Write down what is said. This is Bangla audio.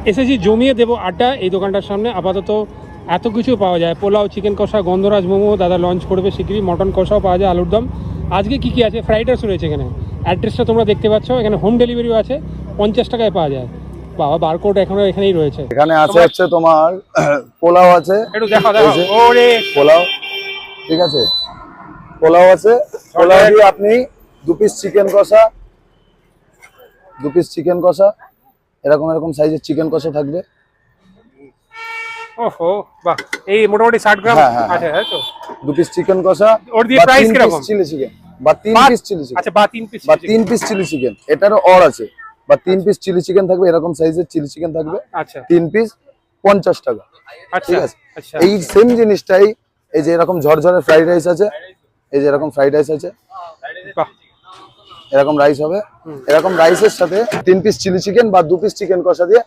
এসেছি জমিয়ে দেবো আড্ডা এই দোকানটার সামনে। আপাতত এত কিছু পাওয়া যায়, পোলাও, চিকেন কষা, গন্ধরাজ মোমো দাদা লঞ্চ করবে শিগগিরই, মটন কষাও পাওয়া যায়, আলুর দম। আজকে কী কী আছে, ফ্রাইড রাইস রয়েছে এখানে, অ্যাড্রেসটা তোমরা দেখতে পাচ্ছ। এখানে হোম ডেলিভারিও আছে, 50 টাকায় পাওয়া যায়। বাবা, বারকোড এখনো এখানেই রয়েছে। এখানে আছে হচ্ছে তোমার পোলাও আছে, একটু দেখো দেখো, ওরে পোলাও, ঠিক আছে, পোলাও আছে। পোলাও দিয়ে আপনি 2 পিস চিকেন কষা, 2 পিস চিকেন কষা, এরকম এরকম সাইজের চিকেন কষা থাকবে। ওহো বাহ, এই মোটামুটি 60 গ্রাম হ্যাঁ, হ্যাঁ, আছে, তাই তো? 2 পিস চিকেন কষা, ওর দিয়ে প্রাইস কিরকম? চিলি চিকেন বা 3 পিস চিলি চিকেন, আচ্ছা, বা 3 পিস বা 3 পিস চিলি চিকেন, এটারও অর আছে। বা 3 পিস চিলি চিকেন থাকবে, এরকম সাইজের চিলি চিকেন থাকবে। আচ্ছা 3 পিস 50 টাকা। আচ্ছা ঠিক আছে, আচ্ছা, এই সেম জিনিসটাই এই যে এরকম ঝরঝরে ফ্রাইড রাইস আছে, এই যে এরকম ফ্রাইড রাইস আছে, বাহ, এরকম রাইস হবে। এরকম রাইসের সাথে 3 পিস চিলি চিকেন বা 2 পিস চিকেন কষা দিয়ে